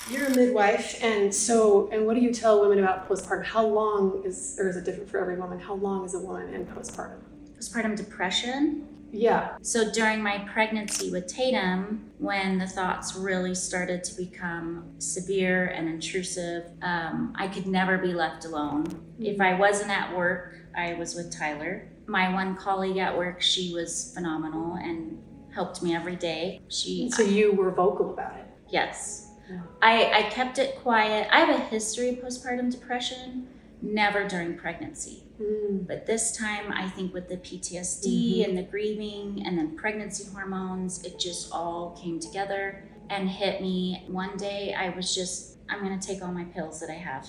You're a midwife, and what do you tell women about postpartum? How long is it different for every woman? How long is a woman in postpartum? Postpartum depression? Yeah. So during my pregnancy with Tatum, when the thoughts really started to become severe and intrusive, I could never be left alone. Mm-hmm. If I wasn't at work, I was with Tyler. My one colleague at work, she was phenomenal and helped me every day. So you were vocal about it? Yes. Yeah. I kept it quiet. I have a history of postpartum depression, never during pregnancy. But this time, I think with the PTSD and the grieving and then pregnancy hormones, it just all came together and hit me. One day, I was just, I'm going to take all my pills that I have.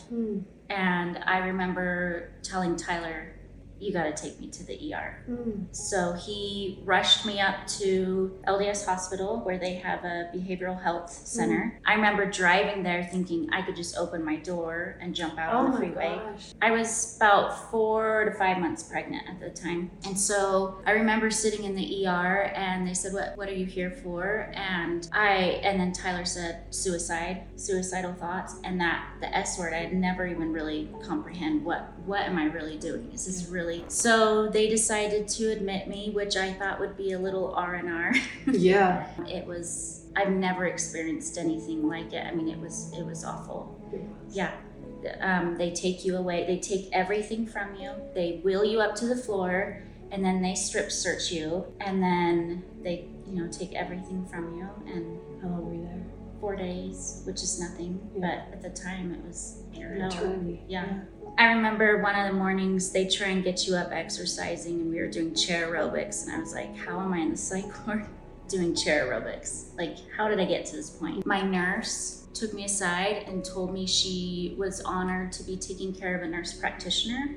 And I remember telling Tyler, you got to take me to the ER. So he rushed me up to LDS Hospital, where they have a behavioral health center. I remember driving there thinking I could just open my door and jump out on the freeway. Gosh. I was about 4 to 5 months pregnant at the time. And so I remember sitting in the ER and they said, what are you here for? And then Tyler said, suicidal thoughts. And the S word, I'd never even really comprehend what am I really doing? Is this really? So they decided to admit me, which I thought would be a little R&R. Yeah. I've never experienced anything like it. I mean, it was awful. Yeah. They take you away. They take everything from you. They wheel you up to the floor, and then they strip search you, and then they, take everything from you. And how long were you there? 4 days, which is nothing. Yeah. But at the time, it was eternity. Yeah. I remember one of the mornings they try and get you up exercising, and we were doing chair aerobics, and I was like, how am I in the psych ward doing chair aerobics? Like, how did I get to this point? My nurse took me aside and told me she was honored to be taking care of a nurse practitioner,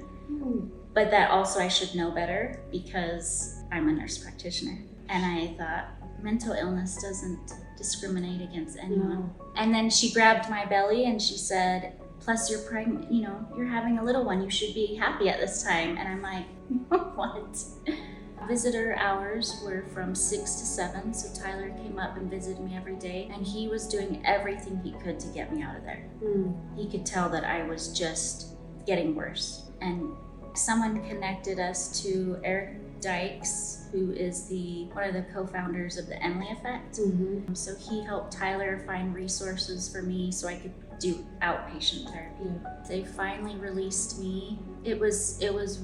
but that also I should know better because I'm a nurse practitioner. And I thought, mental illness doesn't discriminate against anyone. No. And then she grabbed my belly and she said, plus you're pregnant, you're having a little one, you should be happy at this time. And I'm like, what? Visitor hours were from 6 to 7, so Tyler came up and visited me every day, and he was doing everything he could to get me out of there. He could tell that I was just getting worse. And someone connected us to Eric Dykes, who is one of the co-founders of the Emily Effect. So he helped Tyler find resources for me so I could do outpatient therapy. They finally released me. It was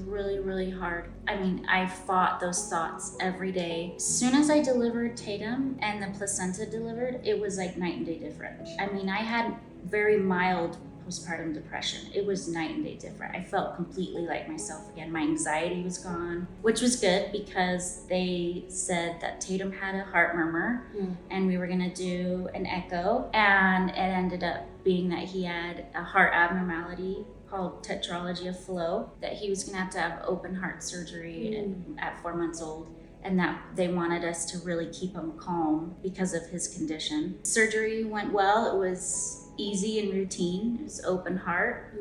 really, really hard. I mean, I fought those thoughts every day. As soon as I delivered Tatum and the placenta delivered, it was like night and day different. I mean, I had very mild postpartum depression. It was night and day different. I felt completely like myself again. My anxiety was gone, which was good because they said that Tatum had a heart murmur and we were gonna do an echo, and it ended up being that he had a heart abnormality called tetralogy of flow, that he was gonna have to have open heart surgery at 4 months old. And that they wanted us to really keep him calm because of his condition. Surgery went well. It was easy and routine. It was open heart.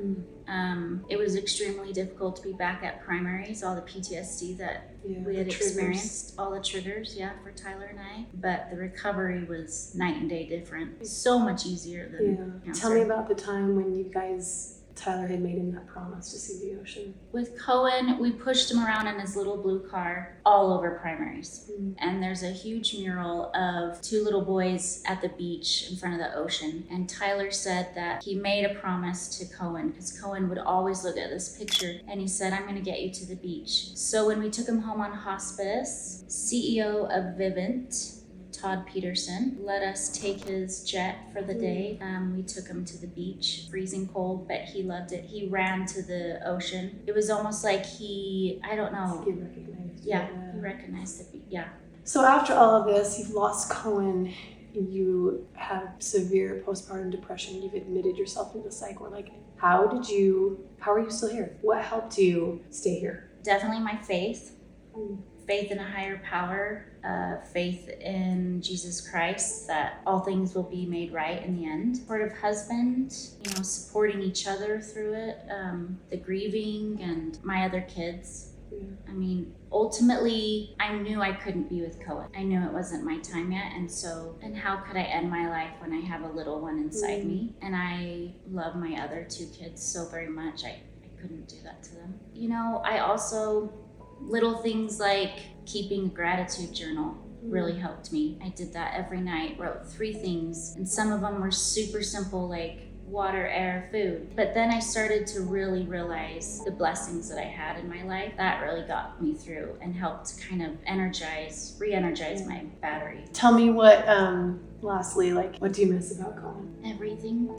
It was extremely difficult to be back at primaries, all the PTSD that we had experienced, all the triggers, for Tyler and I. But the recovery was night and day different. So much easier than cancer. Tell me about the time when Tyler had made him that promise to see the ocean. With Cohen, we pushed him around in his little blue car all over primaries. And there's a huge mural of 2 little boys at the beach in front of the ocean. And Tyler said that he made a promise to Cohen, because Cohen would always look at this picture, and he said, I'm going to get you to the beach. So when we took him home on hospice, CEO of Vivint, Todd Peterson, let us take his jet for the day. We took him to the beach, freezing cold, but he loved it. He ran to the ocean. It was almost like he recognized. He recognized the beach. So after all of this, you've lost Cohen, you have severe postpartum depression, you've admitted yourself into the psych ward. Like, how are you still here? What helped you stay here? Definitely my faith. Faith in a higher power, faith in Jesus Christ, that all things will be made right in the end. Supportive husband, supporting each other through it, the grieving, and my other kids. Yeah. I mean, ultimately, I knew I couldn't be with Cohen. I knew it wasn't my time yet. And how could I end my life when I have a little one inside me? And I love my other 2 kids so very much. I couldn't do that to them. You know, I also, little things like keeping a gratitude journal really helped me. I did that every night, wrote 3 things, and some of them were super simple, like water, air, food. But then I started to really realize the blessings that I had in my life. That really got me through and helped kind of re-energize my battery. Tell me what, lastly, like, what do you miss about Cohen? Everything.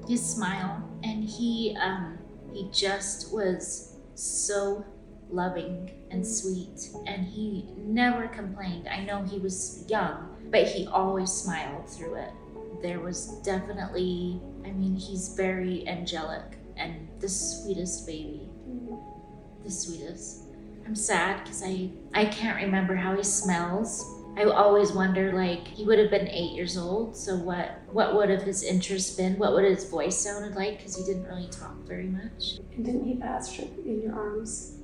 His smile. And he just was so loving and sweet, and he never complained. I know he was young, but he always smiled through it. There was definitely, he's very angelic and the sweetest baby. The sweetest. I'm sad because I can't remember how he smells. I always wonder, like, he would have been 8 years old, so what would have his interest been? What would his voice sounded like? Because he didn't really talk very much. And didn't he pass in your arms?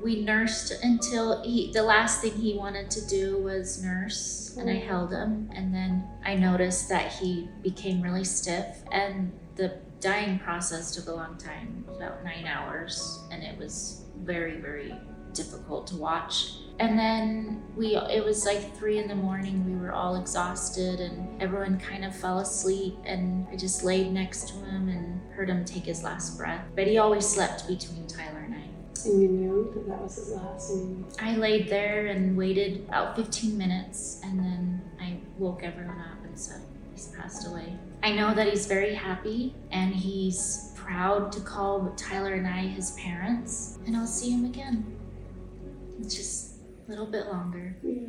We nursed until the last thing he wanted to do was nurse, and I held him, and then I noticed that he became really stiff, and the dying process took a long time, about 9 hours, and it was very, very difficult to watch. And then it was like 3 a.m. We were all exhausted and everyone kind of fell asleep, and I just laid next to him and heard him take his last breath. But he always slept between Tyler and I. And you knew that was his last? I laid there and waited about 15 minutes, and then I woke everyone up and said, he's passed away. I know that he's very happy and he's proud to call Tyler and I his parents, and I'll see him again. It's just a little bit longer. Yeah.